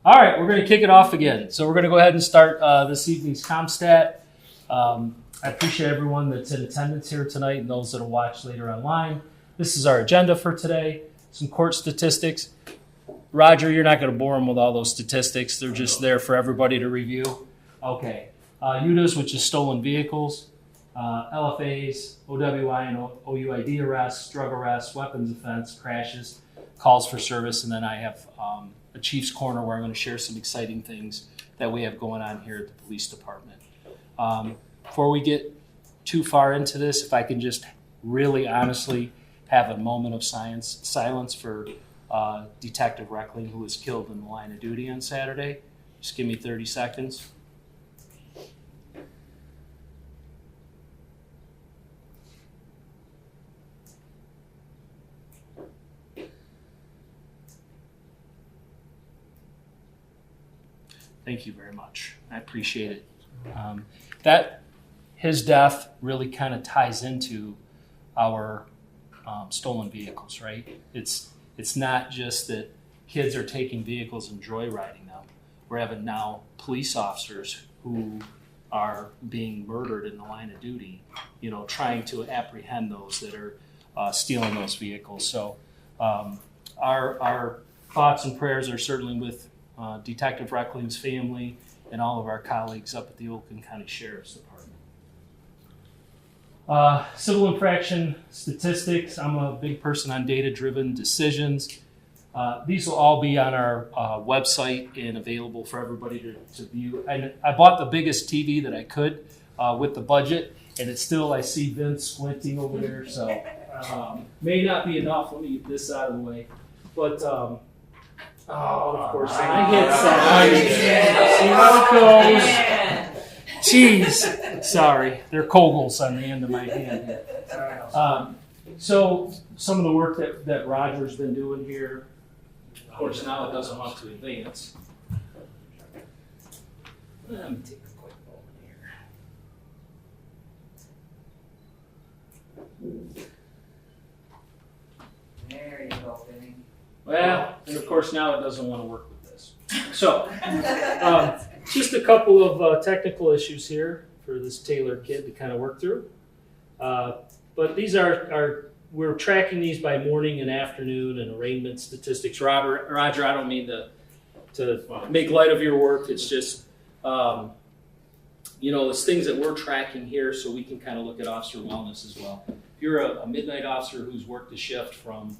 All right, we're going to kick it off again. So we're going to go ahead and start this evening's COMPSTAT. I appreciate everyone that's in attendance here tonight and those that will watch later online. This is our agenda for today. Some court statistics. Roger, you're not going to bore them with all those statistics. They're just there for everybody to review. Okay. UDAs, which is stolen vehicles, LFAs, OWI and OUID arrests, drug arrests, weapons offense, crashes, calls for service, and then I have a Chief's Corner where I'm going to share some exciting things that we have going on here at the police department. Before we get too far into this, if I can just really honestly have a moment of silence for Detective Reckling, who was killed in the line of duty on Saturday. Just give me 30 seconds. Thank you very much. I appreciate it. That his death really kind of ties into our stolen vehicles, right? It's not just that kids are taking vehicles and joyriding them. We're having now police officers who are being murdered in the line of duty, trying to apprehend those that are stealing those vehicles. So our thoughts and prayers are certainly with Detective Reckling's family and all of our colleagues up at the Oakland County Sheriff's Department. Civil infraction statistics. I'm a big person on data-driven decisions. These will all be on our website and available for everybody to view. And I bought the biggest TV that I could with the budget, and it's still, I see Vince squinting over there, so may not be enough. Let me get this out of the way. But of course, I hit something. See how it goes. Jeez. Sorry. They're Kogels on the end of my hand here. So some of the work that Roger's been doing here, of course, now it doesn't want to advance. Let me take a quick moment here. There you go, Benny. Well, and of course now it doesn't want to work with this. So, just a couple of technical issues here for this Taylor kid to kind of work through. But these we're tracking these by morning and afternoon and arraignment statistics. Roger, I don't mean to make light of your work. It's just, it's things that we're tracking here so we can kind of look at officer wellness as well. If you're a midnight officer who's worked a shift from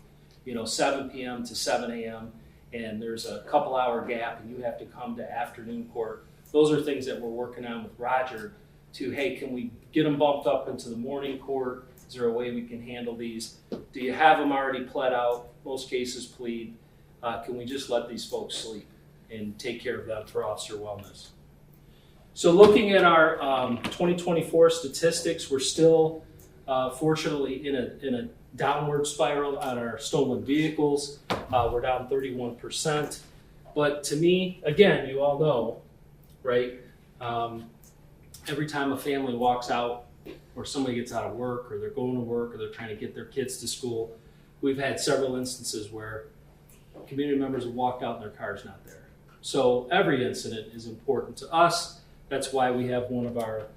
7 p.m. to 7 a.m., and there's a couple hour gap and you have to come to afternoon court. Those are things that we're working on with Roger to, hey, can we get them bumped up into the morning court? Is there a way we can handle these? Do you have them already pled out? Most cases plead. Can we just let these folks sleep and take care of them for officer wellness? So looking at our 2024 statistics, we're still fortunately in a downward spiral on our stolen vehicles. We're down 31%. But to me, again, you all know, right? Every time a family walks out or somebody gets out of work or they're going to work or they're trying to get their kids to school, we've had several instances where community members have walked out and their car's not there. So every incident is important to us. That's why we have one of our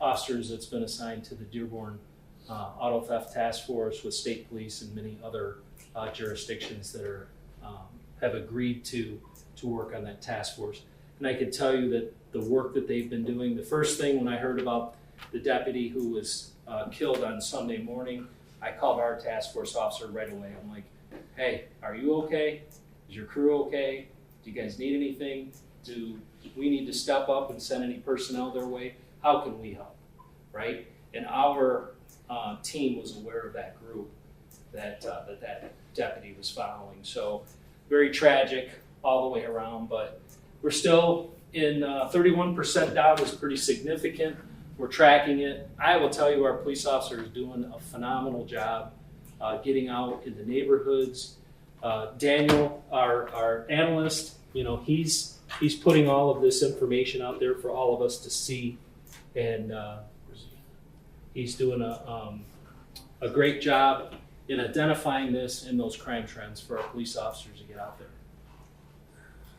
officers that's been assigned to the Dearborn Auto Theft Task Force with state police and many other jurisdictions that are have agreed to work on that task force. And I can tell you that the work that they've been doing, the first thing when I heard about the deputy who was killed on Sunday morning, I called our task force officer right away. I'm like, hey, are you okay? Is your crew okay? Do you guys need anything? Do we need to step up and send any personnel their way? How can we help, right? And our team was aware of that group that deputy was following. So very tragic all the way around, but we're still in 31% down is pretty significant. We're tracking it. I will tell you our police officer is doing a phenomenal job getting out in the neighborhoods. Daniel, our analyst, he's putting all of this information out there for all of us to see, and he's doing a great job in identifying this and those crime trends for our police officers to get out there.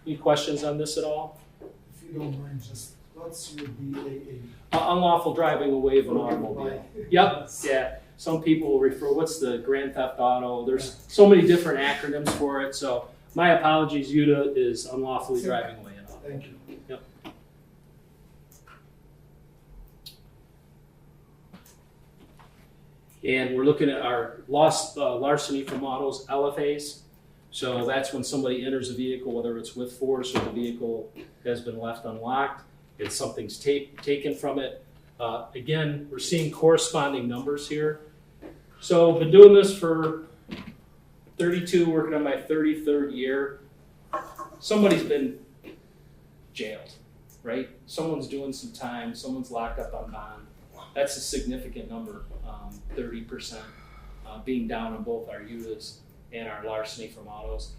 Any questions on this at all? If you don't mind, just what's your BAA? Unlawful driving away of an automobile. Yep, yeah. Some people will refer, what's the Grand Theft Auto? There's so many different acronyms for it. So my apologies, UTA is unlawfully driving away an automobile. Thank you. Yep. And we're looking at our larceny from autos, LFAs. So that's when somebody enters a vehicle, whether it's with force or the vehicle has been left unlocked, and something's taken from it. Again, we're seeing corresponding numbers here. So I've been doing this for 32, working on my 33rd year. Somebody's been jailed, right? Someone's doing some time, someone's locked up on bond. That's a significant number, 30% being down on both our UTAs and our larceny from autos.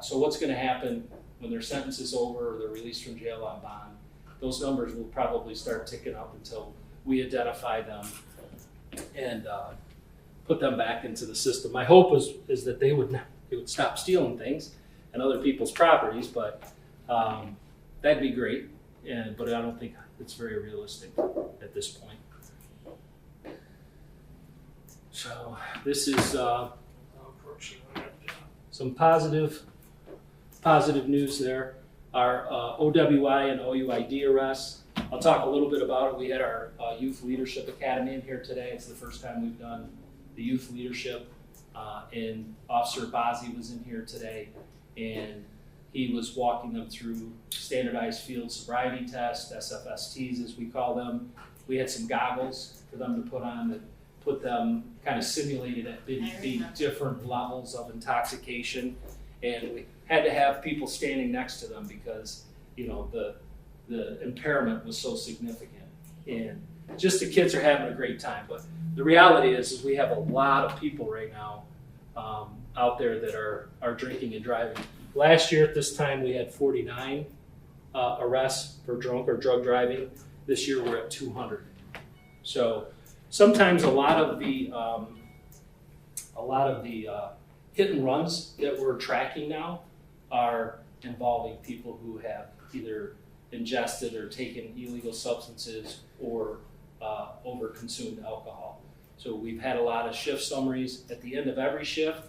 So what's gonna happen when their sentence is over or they're released from jail on bond? Those numbers will probably start ticking up until we identify them and put them back into the system. My hope is that they would stop stealing things and other people's properties, but that'd be great. But I don't think it's very realistic at this point. So this is some positive news there. Our OWI and OUID arrests. I'll talk a little bit about it. We had our Youth Leadership Academy in here today. It's the first time we've done the youth leadership. And Officer Bazzi was in here today, and he was walking them through standardized field sobriety tests, SFSTs as we call them. We had some goggles for them to put on that put them kind of simulated at the different levels of intoxication. And we had to have people standing next to them because, you know, the impairment was so significant. And just the kids are having a great time. But the reality is we have a lot of people right now out there that are drinking and driving. Last year at this time we had 49 arrests for drunk or drug driving. This year we're at 200. So sometimes a lot of the hit and runs that we're tracking now are involving people who have either ingested or taken illegal substances or over-consumed alcohol. So we've had a lot of shift summaries. At the end of every shift,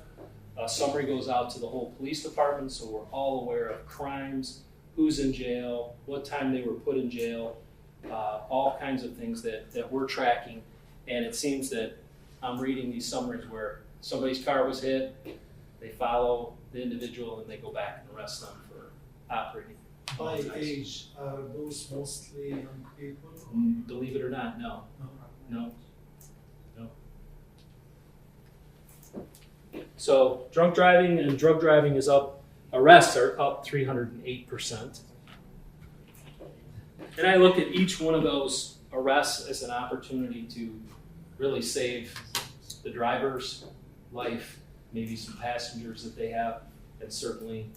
a summary goes out to the whole police department, so we're all aware of crimes, who's in jail, what time they were put in jail, all kinds of things that we're tracking. And it seems that I'm reading these summaries where somebody's car was hit, they follow the individual and they go back and arrest them for operating. By age, are those mostly young people? Believe it or not, no. So drunk driving and drug driving is up. Arrests are up 308%. And I look at each one of those arrests as an opportunity to really save the driver's life, maybe some passengers that they have, and certainly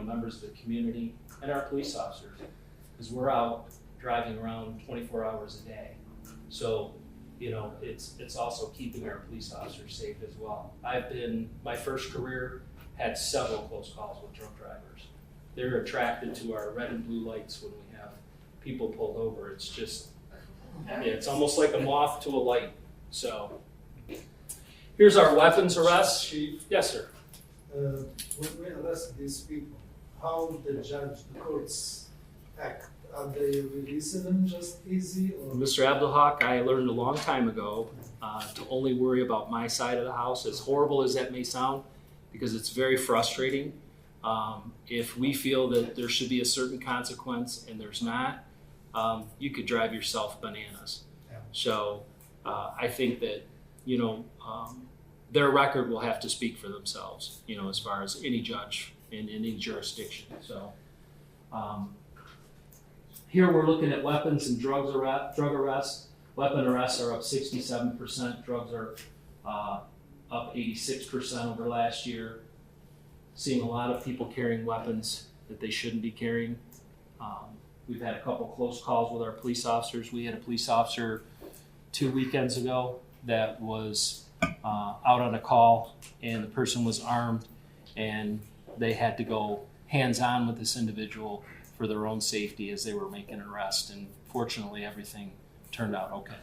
members of the community and our police officers, because we're out driving around 24 hours a day. So, it's also keeping our police officers safe as well. My first career had several close calls with drunk drivers. They're attracted to our red and blue lights when we have people pulled over. It's just, it's almost like a moth to a light. So here's our weapons arrests. Chief, yes, sir. when we arrest these people, how the judge, the courts act? Are they releasing them just easy? Or? Mr. Abdelhak, I learned a long time ago to only worry about my side of the house, as horrible as that may sound, because it's very frustrating. If we feel that there should be a certain consequence and there's not, you could drive yourself bananas. Yeah. So I think that, their record will have to speak for themselves, as far as any judge in any jurisdiction. So here we're looking at weapons and drug arrests. Weapon arrests are up 67%. Drugs are up 86% over last year. Seeing a lot of people carrying weapons that they shouldn't be carrying. We've had a couple close calls with our police officers. We had a police officer 2 weekends ago that was out on a call, and the person was armed, and they had to go hands-on with this individual for their own safety as they were making an arrest. And fortunately, everything turned out okay.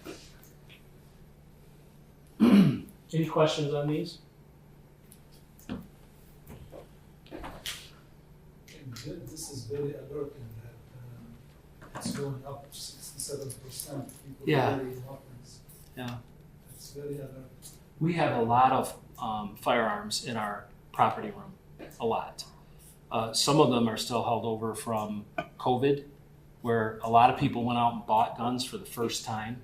Any questions on these? This is very alerting that it's going up 67%. People Yeah. carrying weapons. Yeah. It's very alerting. We have a lot of firearms in our property room, a lot. Some of them are still held over from COVID, where a lot of people went out and bought guns for the first time,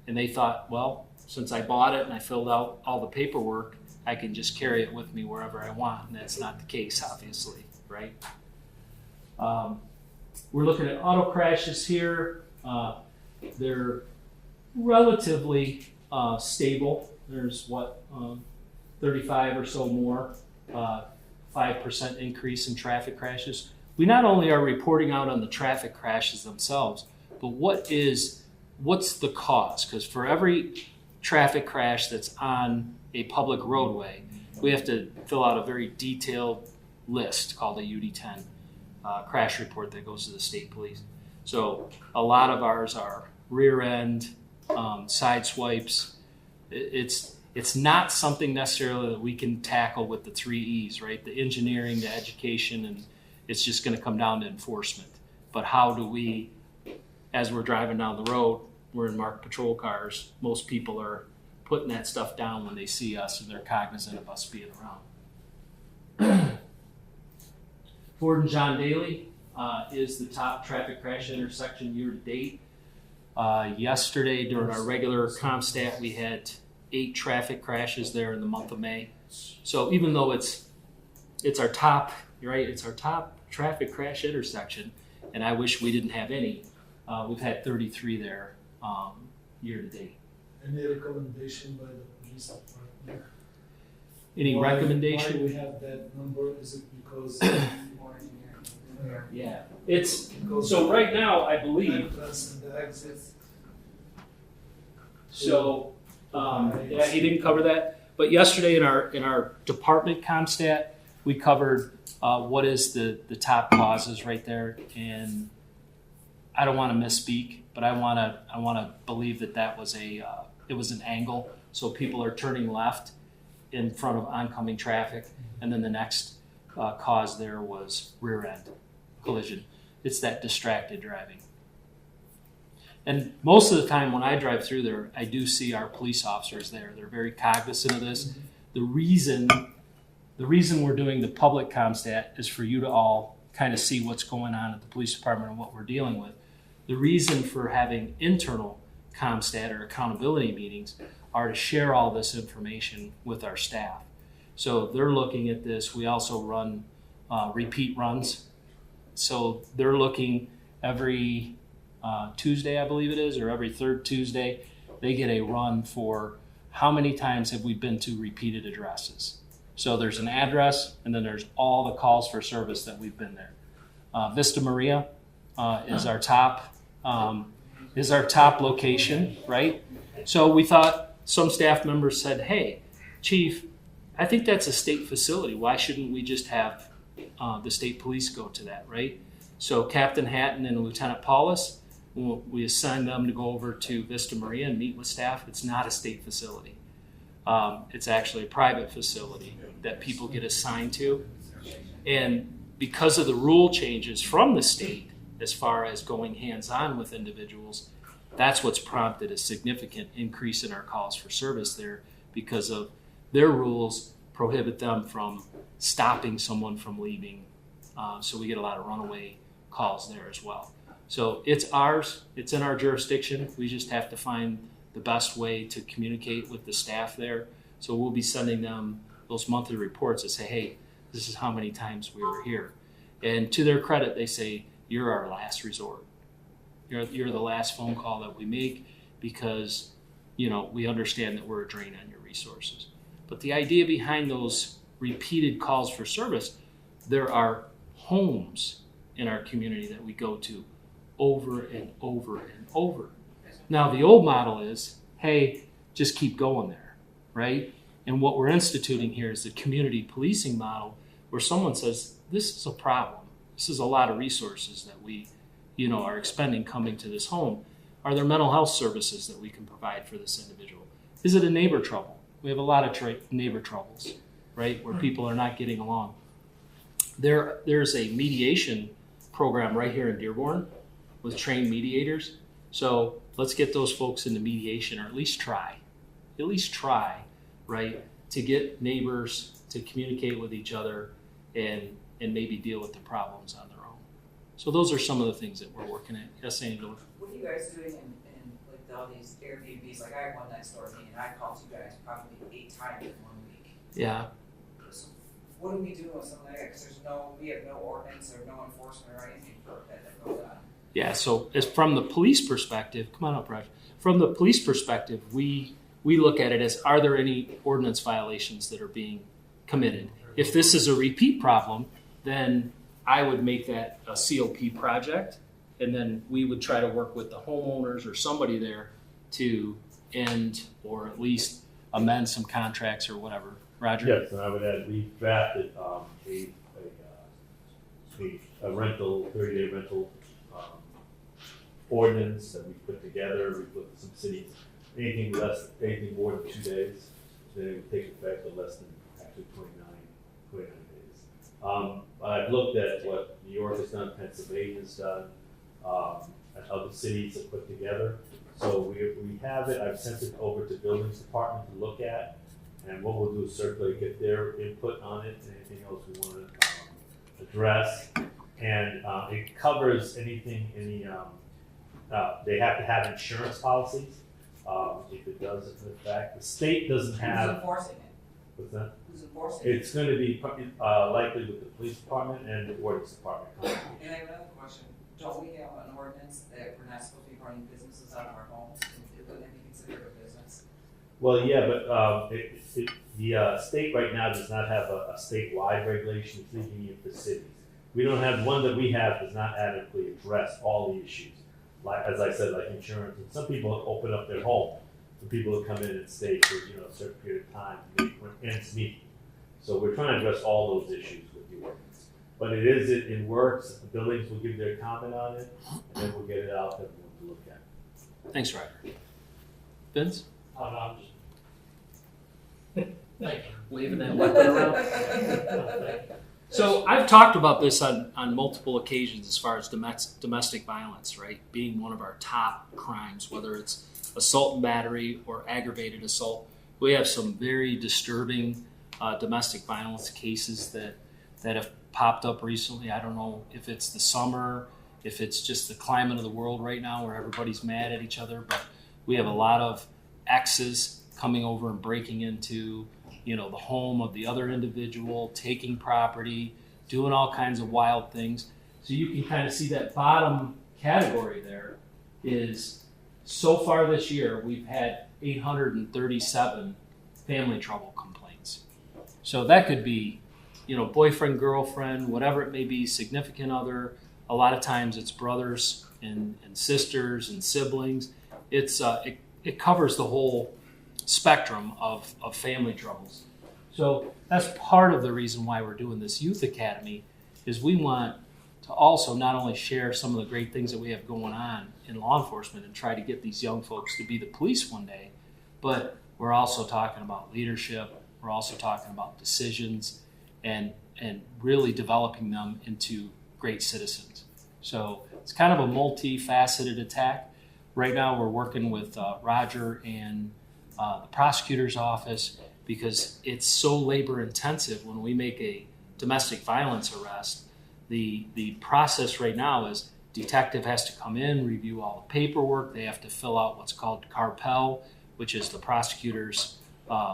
and they thought, well, since I bought it and I filled out all the paperwork, I can just carry it with me wherever I want, and that's not the case, obviously, right? We're looking at auto crashes here. They're relatively stable. There's 35 or so more, 5% increase in traffic crashes. We not only are reporting out on the traffic crashes themselves, but what's the cause? Because for every traffic crash that's on a public roadway, we have to fill out a very detailed list called a UD10 crash report that goes to the state police. So a lot of ours are rear end, side swipes. It's not something necessarily that we can tackle with the 3 E's, right? The engineering, the education, and it's just going to come down to enforcement. But how do we, as we're driving down the road, we're in marked patrol cars, most people are putting that stuff down when they see us and they're cognizant of us being around. Ford and John Daly is the top traffic crash intersection year to date. Yesterday during our regular COMPSTAT, we had 8 traffic crashes there in the month of May. So even though it's our top, right, it's our top traffic crash intersection, and I wish we didn't have any, we've had 33 there year to date. Any recommendation by the police department? Any recommendation? Why we have that number? Is it because more engineering? Yeah, it's so right now I believe. Entrance and the exits. So yeah, he didn't cover that. But yesterday in our department COMPSTAT, we covered what is the top causes right there, and I don't want to misspeak, but I want to believe that was it was an angle, so people are turning left in front of oncoming traffic, and then the next cause there was rear end collision. It's that distracted driving. And most of the time when I drive through there, I do see our police officers there. They're very cognizant of this. The reason we're doing the public COMPSTAT is for you to all kind of see what's going on at the police department and what we're dealing with. The reason for having internal COMPSTAT or accountability meetings are to share all this information with our staff. So they're looking at this. We also run repeat runs. So they're looking every Tuesday, I believe it is, or every third Tuesday, they get a run for how many times have we been to repeated addresses. So there's an address, and then there's all the calls for service that we've been there. Vista Maria is our top location, right? So we thought, some staff members said, "Hey, Chief, I think that's a state facility. Why shouldn't we just have the state police go to that, right?" So Captain Hatton and Lieutenant Paulus, we assigned them to go over to Vista Maria and meet with staff. It's not a state facility. It's actually a private facility that people get assigned to. And because of the rule changes from the state, as far as going hands-on with individuals, that's what's prompted a significant increase in our calls for service there, because of their rules prohibit them from stopping someone from leaving. So we get a lot of runaway calls there as well. So it's ours, it's in our jurisdiction. We just have to find the best way to communicate with the staff there. So we'll be sending them those monthly reports that say, "Hey, this is how many times we were here." And to their credit, they say, "You're our last resort. You're the last phone call that we make, because we understand that we're a drain on your resources." But the idea behind those repeated calls for service, there are homes in our community that we go to over and over and over. Now, the old model is, hey, just keep going there, right? And what we're instituting here is the community policing model, where someone says, "This is a problem. This is a lot of resources that we, are expending coming to this home. Are there mental health services that we can provide for this individual? Is it a neighbor trouble? We have a lot of neighbor troubles, right, where people are not getting along. There's a mediation program right here in Dearborn with trained mediators. So let's get those folks into mediation, or at least try, right, to get neighbors to communicate with each other and maybe deal with the problems on their own. So those are some of the things that we're working at. Yes, Angela? What are you guys doing in like all these Airbnbs? Like I have one next door to me, and I called you guys probably 8 times in 1 week. Yeah. So what are we doing with something like that? Because we have no ordinance or no enforcement or anything for that goes on. Yeah, so as from the police perspective, come on up, Raj. From the police perspective, we look at it as, are there any ordinance violations that are being committed? If this is a repeat problem, then I would make that a COP project, and then we would try to work with the homeowners or somebody there to end or at least amend some contracts or whatever. Roger? Yes, and I would add, we drafted a rental, 30-day rental ordinance that we put together. We put some cities, anything more than 2 days, then it would take effect in less than actually 29 days. I've looked at what New York has done, Pennsylvania's done, and other cities have put together. So we have it. I've sent it over to Buildings Department to look at, and what we'll do is circulate, get their input on it, and anything else we want to address. And it covers anything they have to have insurance policies. If it does, in fact, the state doesn't have. Who's enforcing it? What's that? Who's enforcing it? It's going to be likely with the police department and the ordinance department. And I have another question. Don't we have an ordinance that we're not supposed to be running businesses out of our homes? Wouldn't that be considered a business? Well, yeah, but the state right now does not have a statewide regulation. It's leaving it for cities. We don't have one that we have does not adequately address all the issues. Like, as I said, like insurance. And some people open up their home for people to come in and stay for a certain period of time to make ends meet. So we're trying to address all those issues with the ordinance. But it is in works. The buildings will give their comment on it, and then we'll get it out to everyone to look at. Thanks, Roger. Vince? I'm just thank you. Waving that weapon around. So I've talked about this on multiple occasions as far as domestic violence, right? Being one of our top crimes, whether it's assault and battery or aggravated assault. We have some very disturbing domestic violence cases that have popped up recently. I don't know if it's the summer, if it's just the climate of the world right now where everybody's mad at each other, but we have a lot of exes coming over and breaking into the home of the other individual, taking property, doing all kinds of wild things. So you can kind of see that bottom category there is, so far this year, we've had 837 family trouble complaints. So that could be, boyfriend, girlfriend, whatever it may be, significant other. A lot of times it's brothers and sisters and siblings. It covers the whole spectrum of family troubles. So that's part of the reason why we're doing this youth academy, is we want to also not only share some of the great things that we have going on in law enforcement and try to get these young folks to be the police one day, but we're also talking about leadership. We're also talking about decisions and really developing them into great citizens. So it's kind of a multifaceted attack. Right now we're working with Roger and the prosecutor's office, because it's so labor intensive. When we make a domestic violence arrest, the process right now is detective has to come in, review all the paperwork. They have to fill out what's called CARPEL, which is the prosecutor's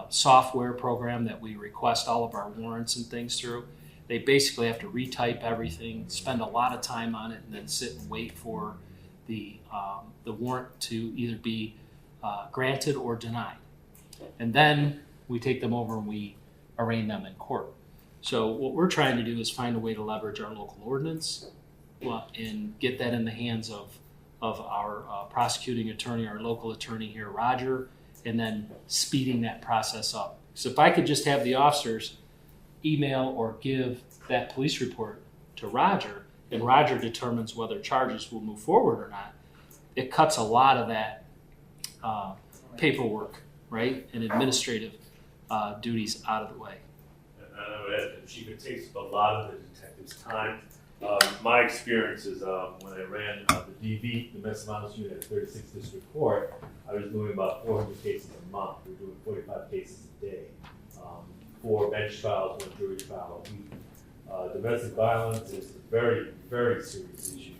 software program that we request all of our warrants and things through. They basically have to retype everything, spend a lot of time on it, and then sit and wait for the warrant to either be granted or denied. And then we take them over and we arraign them in court. So what we're trying to do is find a way to leverage our local ordinance and get that in the hands of our prosecuting attorney, our local attorney here, Roger, and then speeding that process up. So if I could just have the officers email or give that police report to Roger, and Roger determines whether charges will move forward or not, it cuts a lot of that paperwork, right, and administrative duties out of the way. And I would add, Chief, it takes a lot of the detective's time. My experience is when I ran the DV, the Domestic Violence Unit at 36th District Court, I was doing about 400 cases a month. We were doing 45 cases a day, 4 bench trials, 1 jury trial a week. Domestic violence is a very, very serious issue.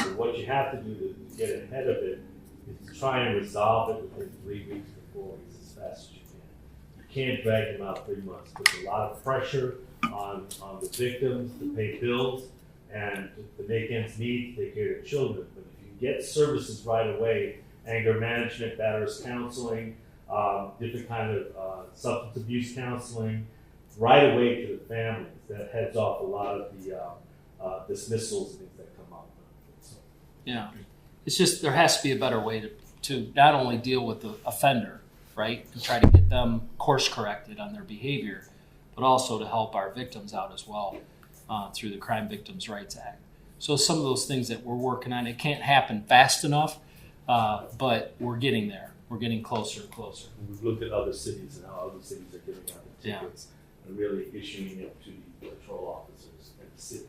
So what you have to do to get ahead of it is to try and resolve it within 3 weeks to 4 weeks as fast as you can. You can't drag them out 3 months. Puts a lot of pressure on the victims to pay bills and to make ends meet, to take care of their children. But if you get services right away, anger management, batterers counseling, different kind of substance abuse counseling, right away to the families, that heads off a lot of the dismissals and things that come up. So. Yeah, it's just there has to be a better way to not only deal with the offender, right, and try to get them course corrected on their behavior, but also to help our victims out as well through the Crime Victims' Rights Act. So some of those things that we're working on, it can't happen fast enough, but we're getting there. We're getting closer and closer. And we've looked at other cities and how other cities are giving out the tickets and really issuing it to the patrol officers and the cities.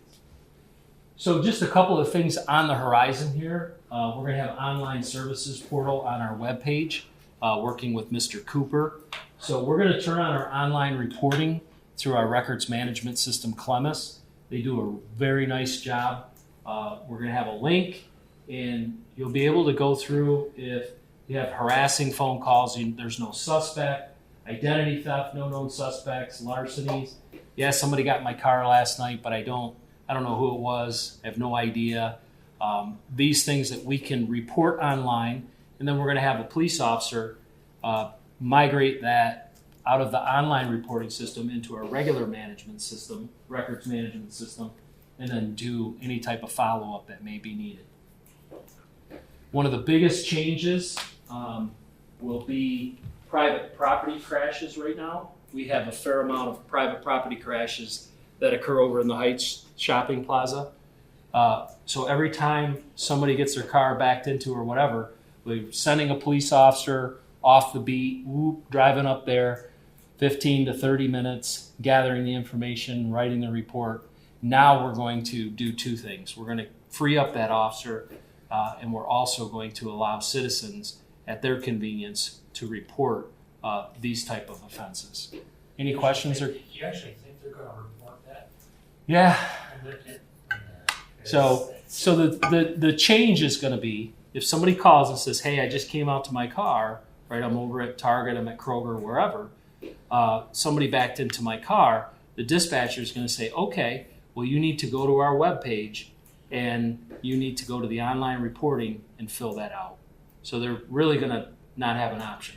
So just a couple of things on the horizon here. We're going to have online services portal on our webpage, working with Mr. Cooper. So we're going to turn on our online reporting through our records management system, Clemis. They do a very nice job. We're going to have a link, and you'll be able to go through if you have harassing phone calls, there's no suspect, identity theft, no known suspects, larcenies. Yeah, somebody got in my car last night, but I don't know who it was. I have no idea. These things that we can report online, and then we're going to have a police officer migrate that out of the online reporting system into our regular management system, records management system, and then do any type of follow-up that may be needed. One of the biggest changes will be private property crashes right now. We have a fair amount of private property crashes that occur over in the Heights shopping plaza. So every time somebody gets their car backed into or whatever, we're sending a police officer off the beat, driving up there, 15 to 30 minutes, gathering the information, writing the report. Now we're going to do 2 things. We're going to free up that officer, and we're also going to allow citizens at their convenience to report these type of offenses. Any questions? Do you actually think they're going to report that? Yeah. So the change is going to be if somebody calls and says, "Hey, I just came out to my car, right? I'm over at Target, I'm at Kroger, wherever. Somebody backed into my car." The dispatcher is going to say, "Okay, well, you need to go to our webpage and you need to go to the online reporting and fill that out." So they're really going to not have an option.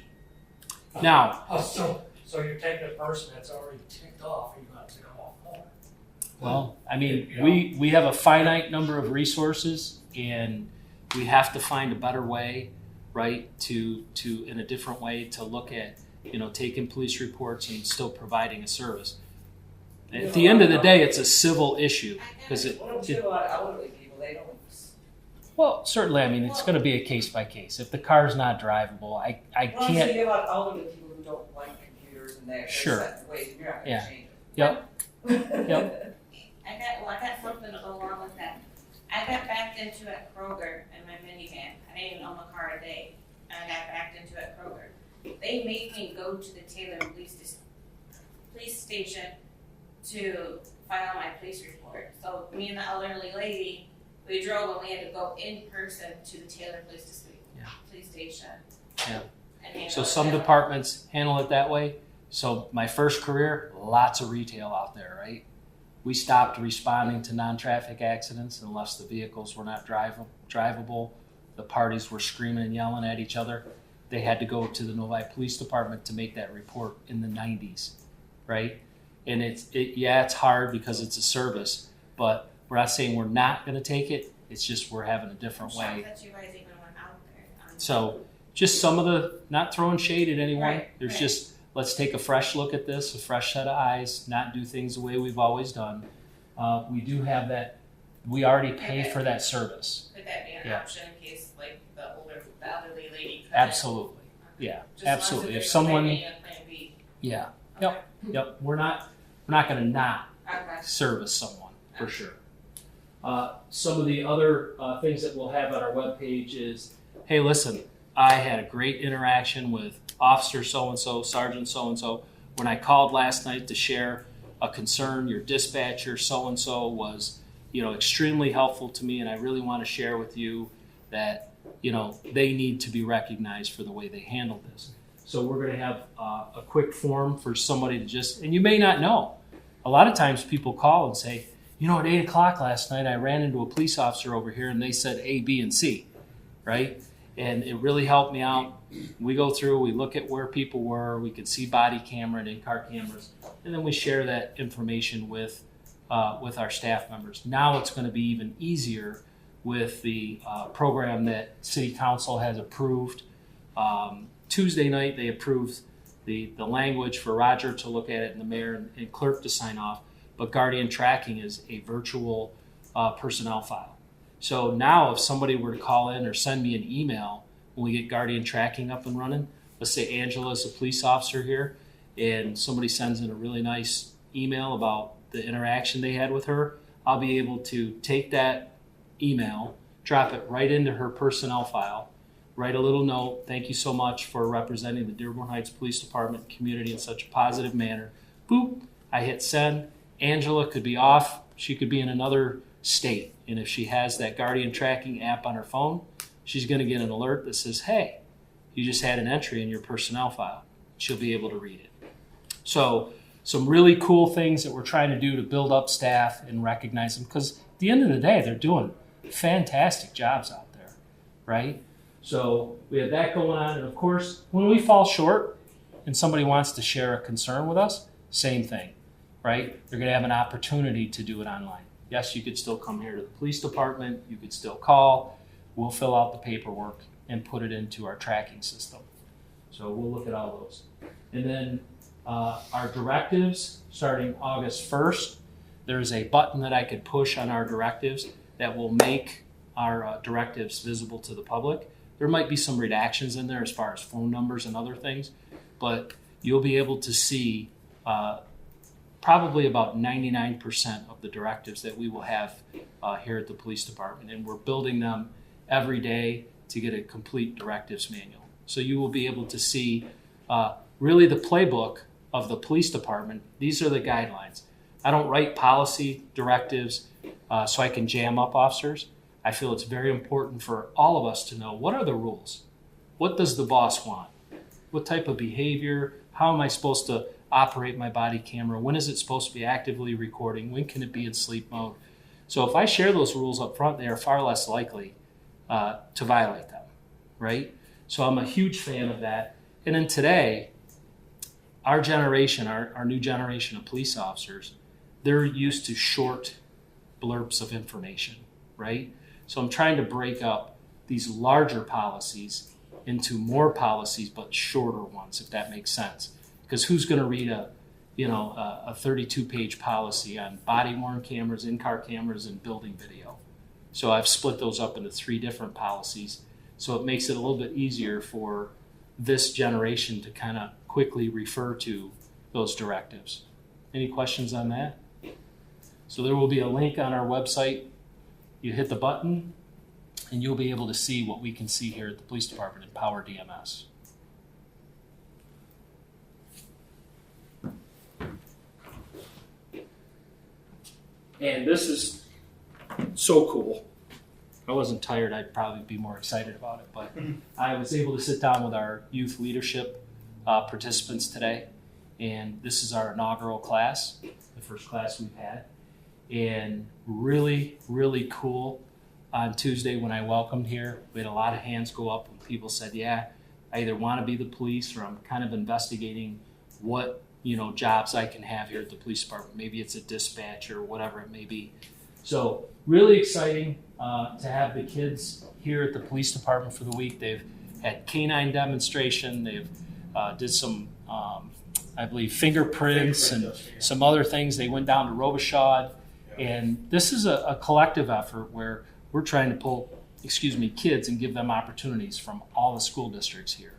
Now, so you're taking a person that's already ticked off, you're going to tick them off more. well, I mean, we have a finite number of resources, and we have to find a better way, right, to in a different way to look at, taking police reports and still providing a service. At the end of the day, it's a civil issue because What do we do about elderly people? They don't. well, certainly, I mean, it's going to be a case by case. If the car's not drivable, I What I'm can't. saying about elderly people who don't like computers and they're Sure. set in ways, and you're not going Yeah. to change it. Yep. I got something to go along with that. I got backed into at Kroger in my minivan. I didn't even own a car a day. I got backed into at Kroger. They made me go to the Taylor police station to file my police report. So me and the elderly lady, we drove and we had to go in person to the Taylor police station. Yeah. And handle So it some that way. departments handle it that way. So my first career, lots of retail out there, right? We stopped responding to non-traffic accidents unless the vehicles were not drivable. The parties were screaming and yelling at each other. They had to go to the Novi Police Department to make that report in the 90s, right? And it's hard because it's a service, but we're not saying we're not going to take it. It's just we're having a different I'm shocked way. that you guys even went out there. So just some of the, not throwing shade at anyone. Right, There's right. just, let's take a fresh look at this, a fresh set of eyes, not do things the way we've always done. We do have that We already pay for that service. Could that be an Yeah. option in case like the elderly lady couldn't? Absolutely. Yeah, Just absolutely. as If a someone, plan A and plan B. yeah, Okay. yep, we're not gonna not Okay. service someone, for sure. Some of the other things that we'll have on our webpage is, hey, listen, I had a great interaction with Officer so-and-so, Sergeant so-and-so. When I called last night to share a concern, your dispatcher so-and-so was, extremely helpful to me, and I really want to share with you that, they need to be recognized for the way they handled this. So we're going to have a quick form for somebody to just, and you may not know. A lot of times people call and say, at 8 o'clock last night, I ran into a police officer over here and they said A, B, and C, right? And it really helped me out. We go through, we look at where people were, we could see body camera and in-car cameras, and then we share that information with our staff members. Now it's going to be even easier with the program that City Council has approved. Tuesday night, they approved the language for Roger to look at it and the mayor and clerk to sign off. But Guardian Tracking is a virtual personnel file. So now if somebody were to call in or send me an email when we get Guardian Tracking up and running, let's say Angela's a police officer here, and somebody sends in a really nice email about the interaction they had with her, I'll be able to take that email, drop it right into her personnel file, write a little note, thank you so much for representing the Dearborn Heights Police Department community in such a positive manner. Boop, I hit send. Angela could be off, she could be in another state, and if she has that Guardian Tracking app on her phone, she's going to get an alert that says, hey, you just had an entry in your personnel file. She'll be able to read it. So some really cool things that we're trying to do to build up staff and recognize them, because at the end of the day, they're doing fantastic jobs out there, right? So we have that going on, and of course, when we fall short and somebody wants to share a concern with us, same thing, right? They're going to have an opportunity to do it online. Yes, you could still come here to the police department, you could still call, we'll fill out the paperwork and put it into our tracking system. So we'll look at all those. And then our directives, starting August 1st, there's a button that I could push on our directives that will make our directives visible to the public. There might be some redactions in there as far as phone numbers and other things, but you'll be able to see probably about 99% of the directives that we will have here at the police department. And we're building them every day to get a complete directives manual. So you will be able to see really the playbook of the police department. These are the guidelines. I don't write policy directives so I can jam up officers. I feel it's very important for all of us to know, what are the rules? What does the boss want? What type of behavior? How am I supposed to operate my body camera? When is it supposed to be actively recording? When can it be in sleep mode? So if I share those rules up front, they are far less likely to violate them, right? So I'm a huge fan of that. And then today, our generation, our new generation of police officers, they're used to short blurbs of information, right? So I'm trying to break up these larger policies into more policies, but shorter ones, if that makes sense. Because who's going to read a 32-page policy on body-worn cameras, in-car cameras, and building video? So I've split those up into 3 different policies. So it makes it a little bit easier for this generation to kind of quickly refer to those directives. Any questions on that? So there will be a link on our website. You hit the button, and you'll be able to see what we can see here at the police department in Power DMS. And this is so cool. If I wasn't tired, I'd probably be more excited about it. But I was able to sit down with our youth leadership participants today. And this is our inaugural class, the first class we've had. And really, really cool. On Tuesday when I welcomed here, we had a lot of hands go up when people said, yeah, I either want to be the police or I'm kind of investigating what jobs I can have here at the police department. Maybe it's a dispatcher or whatever it may be. So really exciting to have the kids here at the police department for the week. They've had canine demonstration. They've did some, I believe, fingerprints and some other things. They went down to Robichaud And this is a collective effort where we're trying to pull, kids and give them opportunities from all the school districts here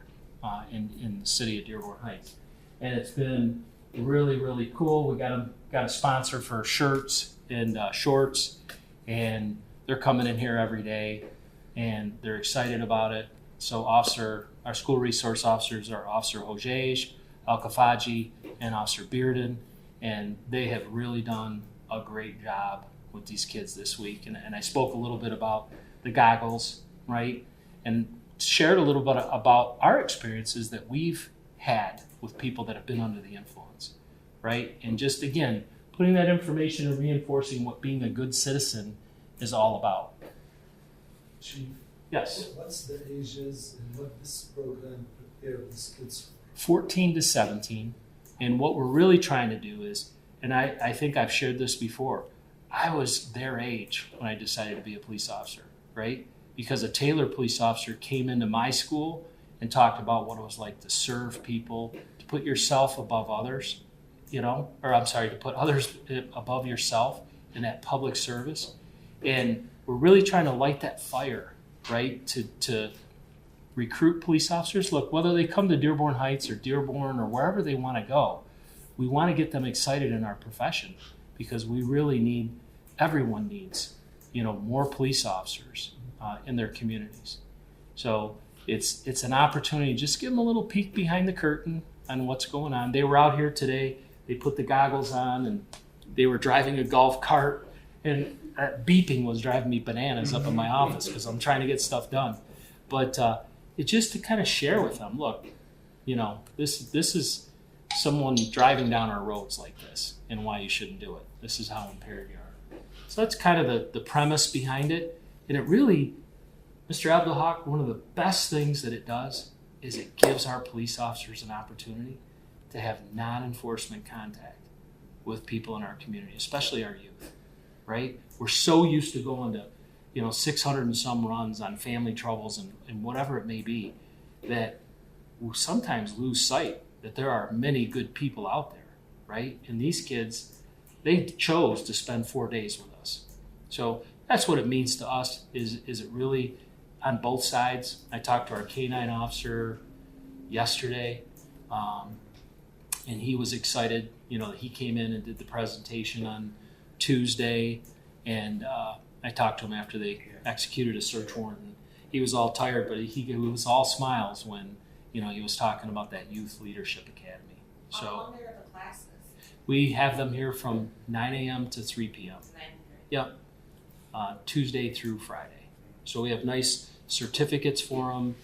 in the city of Dearborn Heights. And it's been really, really cool. We got a sponsor for shirts and shorts, and they're coming in here every day, and they're excited about it. So our school resource officers are Officer Hojej, Al-Kafaji, and Officer Bearden, and they have really done a great job with these kids this week. And I spoke a little bit about the goggles, right? And shared a little bit about our experiences that we've had with people that have been under the influence, right? And just, again, putting that information and reinforcing what being a good citizen is all about. Chief, Yes. what's the ages and what this program prepares these kids for? 14 to 17. And what we're really trying to do is, and I think I've shared this before, I was their age when I decided to be a police officer, right? Because a Taylor police officer came into my school and talked about what it was like to serve people, to put yourself above others, to put others above yourself in that public service. And we're really trying to light that fire, right? To recruit police officers. Look, whether they come to Dearborn Heights or Dearborn or wherever they want to go, we want to get them excited in our profession because we really need, everyone needs, more police officers in their communities. So it's an opportunity. Just give them a little peek behind the curtain on what's going on. They were out here today. They put the goggles on and they were driving a golf cart, and beeping was driving me bananas up in my office because I'm trying to get stuff done. But it's just to kind of share with them, look, this is someone driving down our roads like this and why you shouldn't do it. This is how impaired you are. So that's kind of the premise behind it. And it really, Mr. Abdelhak, one of the best things that it does is it gives our police officers an opportunity to have non-enforcement contact with people in our community, especially our youth, right? We're so used to going to 600 and some runs on family troubles and whatever it may be, that we sometimes lose sight that there are many good people out there, right? And these kids, they chose to spend 4 days with us. So that's what it means to us, is it really on both sides. I talked to our K-9 officer yesterday, and he was excited, that he came in and did the presentation on Tuesday, and I talked to him after they executed a search warrant. And he was all tired, but he was all smiles when he was talking about that Youth Leadership Academy. How So long are the classes? we have them here from 9 a.m. to 3 p.m. Yep, Tuesday through Friday. So we have nice certificates for them.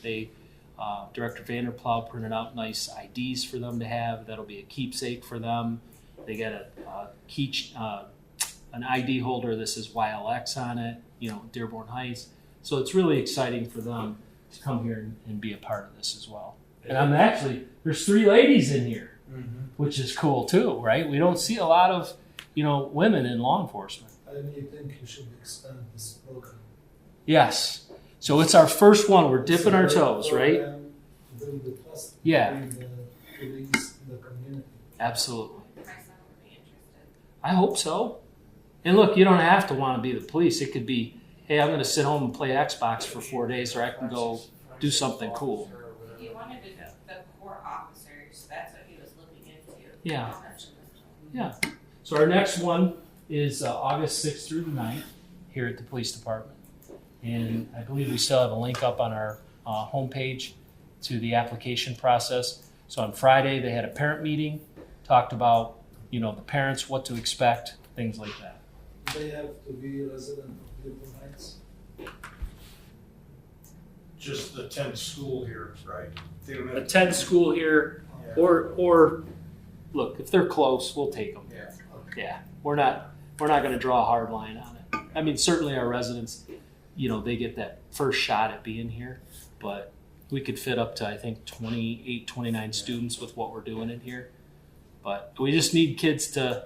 Director Vanderplow printed out nice IDs for them to have. That'll be a keepsake for them. They get an ID holder. This is YLX on it, Dearborn Heights. So it's really exciting for them to come here and be a part of this as well. And there's 3 ladies in here, which is cool too, right? We don't see a lot of, women in law enforcement. And you think you should expand this program? Yes. So it's our first one. We're dipping our toes, right? Build the trust Yeah. between the police and the community. Absolutely. My son would be interested. I hope so. And look, you don't have to want to be the police. It could be, hey, I'm going to sit home and play Xbox for 4 days, or I can go do something cool. He wanted to know the core officers. That's what he was looking into. Yeah. Yeah. So our next one is August 6th through the 9th here at the police department. And I believe we still have a link up on our homepage to the application process. So on Friday, they had a parent meeting, talked about, the parents, what to expect, things like that. They have to be a resident of Dearborn Heights. Just attend school here, right? They don't have- Attend school here, Yeah. or look, if they're close, we'll take them. Yeah. Yeah, we're not going to draw a hard line on it. I mean, certainly our residents, they get that first shot at being here, but we could fit up to, I think, 28, 29 students with what we're doing in here. But we just need kids to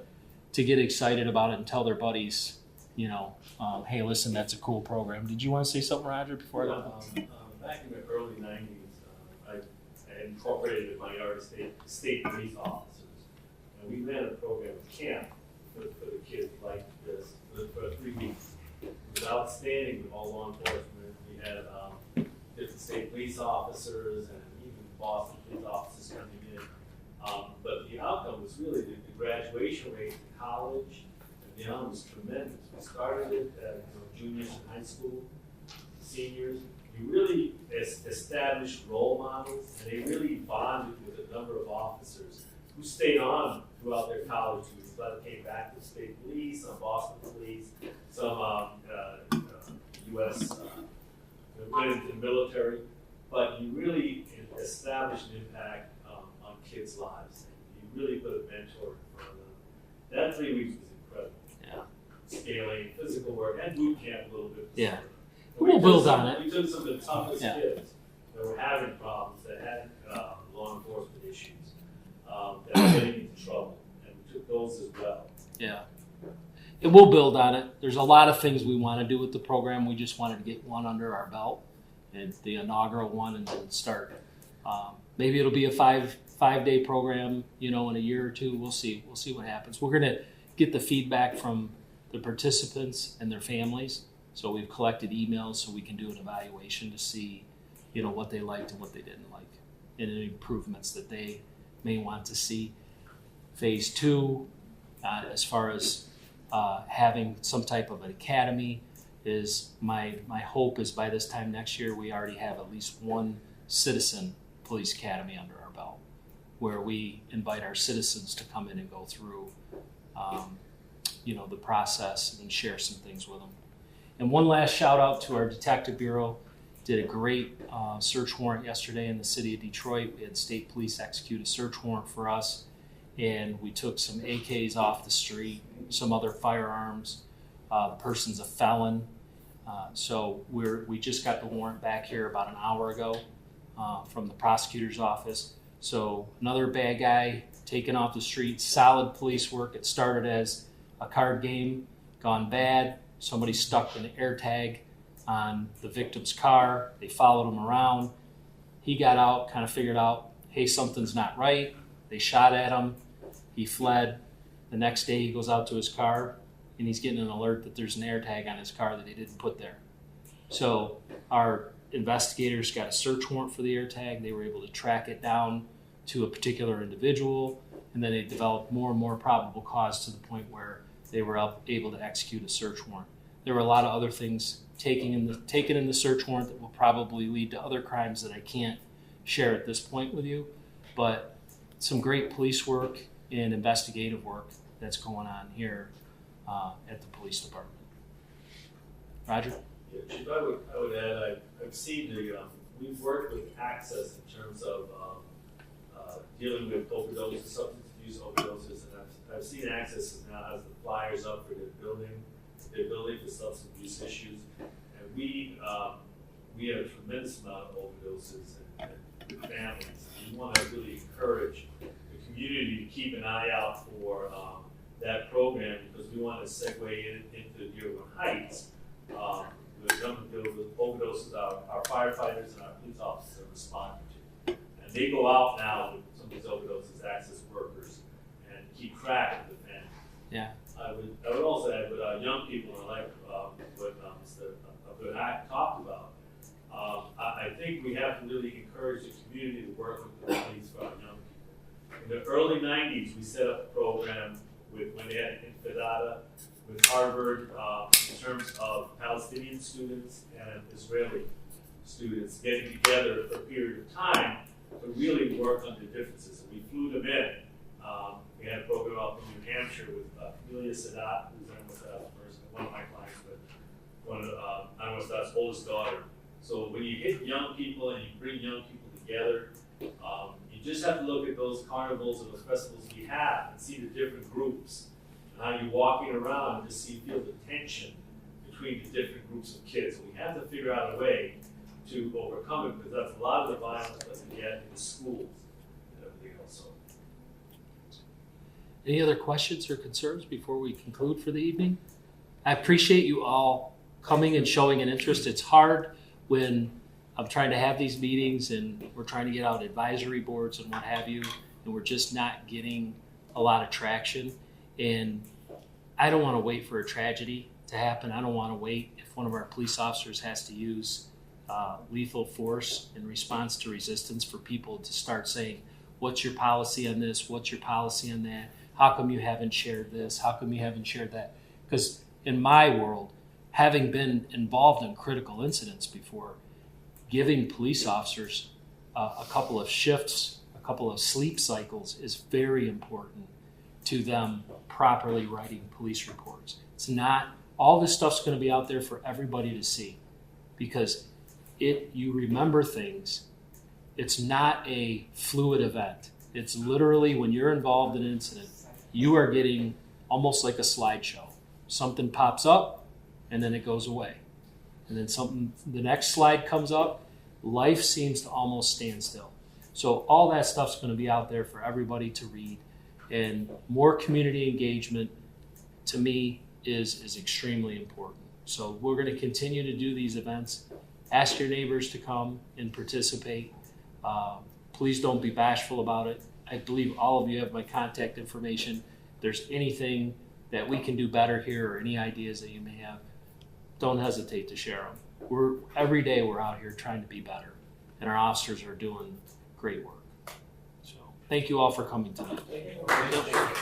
get excited about it and tell their buddies, hey, listen, that's a cool program. Did you want to say something, Roger, before I go? Back in the early 90s, I incorporated minority state police officers. And we ran a program, camp, for the kids like this. outstanding with all law enforcement. We had different state police officers and even Boston police officers coming in. But the outcome was really the graduation rate in college and beyond was tremendous. We started it at juniors in high school, seniors. You really established role models, and they really bonded with a number of officers who stayed on throughout their college years. Some came back to the state police, some Boston police, some U.S. Went into the military. But you really established an impact on kids' lives. You really put a mentor in front of them. That 3 weeks was incredible. Yeah. Scaling, physical work, and boot camp a little bit. Yeah. And We'll build on it. We took some of the toughest Yeah. kids that were having problems, that had law enforcement issues, that were getting into trouble, and we took those as well. Yeah. And we'll build on it. There's a lot of things we want to do with the program. We just wanted to get one under our belt, and the inaugural one, and then start. Maybe it'll be a five-day program, in a year or two. We'll see. We'll see what happens. We're going to get the feedback from the participants and their families. So we've collected emails so we can do an evaluation to see, what they liked and what they didn't like, and any improvements that they may want to see. Phase 2, as far as having some type of an academy, is my hope is by this time next year we already have at least one citizen police academy under our belt, where we invite our citizens to come in and go through, the process and share some things with them. And one last shout out to our detective bureau. Did a great search warrant yesterday in the city of Detroit. We had state police execute a search warrant for us, and we took some AKs off the street, some other firearms. The person's a felon. So we just got the warrant back here about an hour ago from the prosecutor's office. So another bad guy taken off the street, solid police work. It started as a card game, gone bad. Somebody stuck an air tag on the victim's car. They followed him around. He got out, kind of figured out, hey, something's not right. They shot at him. He fled. The next day he goes out to his car and he's getting an alert that there's an air tag on his car that he didn't put there. So our investigators got a search warrant for the air tag. They were able to track it down to a particular individual, and then they developed more and more probable cause to the point where they were able to execute a search warrant. There were a lot of other things taken in the search warrant that will probably lead to other crimes that I can't share at this point with you, but some great police work and investigative work that's going on here at the police department. Roger? Yeah, Chief, I would add, I've seen we've worked with Access in terms of dealing with overdoses, substance abuse overdoses, and I've seen Access now has the flyers up for their building for substance abuse issues, and we have a tremendous amount of overdoses and families. We want to really encourage the community to keep an eye out for that program, because we want to segue into Dearborn Heights. With overdoses, our firefighters and our police officers are responding to, and they go out now with some of these overdoses, Access workers, and keep track of the family. Yeah. I would also add with our young people, and like what Mr. Abdul talked about, I think we have to really encourage the community to work with the police for our young people. In the early 90s, we set up a program when they had Infidata with Harvard in terms of Palestinian students and Israeli students getting together for a period of time to really work on the differences. And we flew them in. We had a program up in New Hampshire with Amelia Sadat, who's Anwar Sadat's person, one of my clients, but one of Anwar Sadat's oldest daughter. So when you hit young people and you bring young people together, you just have to look at those carnivals and those festivals we have and see the different groups. And how you're walking around and just feel the tension between the different groups of kids. And we have to figure out a way to overcome it, because that's a lot of the violence that we get in the schools and everything else. So. Any other questions or concerns before we conclude for the evening? I appreciate you all coming and showing an interest. It's hard when I'm trying to have these meetings and we're trying to get out advisory boards and what have you, and we're just not getting a lot of traction. And I don't want to wait for a tragedy to happen. I don't want to wait if one of our police officers has to use lethal force in response to resistance for people to start saying, what's your policy on this? What's your policy on that? How come you haven't shared this? How come you haven't shared that? Because in my world, having been involved in critical incidents before, giving police officers a couple of shifts, a couple of sleep cycles is very important to them properly writing police reports. It's not, all this stuff's going to be out there for everybody to see because you remember things. It's not a fluid event. It's literally when you're involved in an incident, you are getting almost like a slideshow. Something pops up and then it goes away. And then the next slide comes up, life seems to almost stand still. So all that stuff's going to be out there for everybody to read. And more community engagement, to me, is extremely important. So we're going to continue to do these events. Ask your neighbors to come and participate. Please don't be bashful about it. I believe all of you have my contact information. If there's anything that we can do better here or any ideas that you may have, don't hesitate to share them. Every day we're out here trying to be better, and our officers are doing great work. So thank you all for coming tonight. Thank you.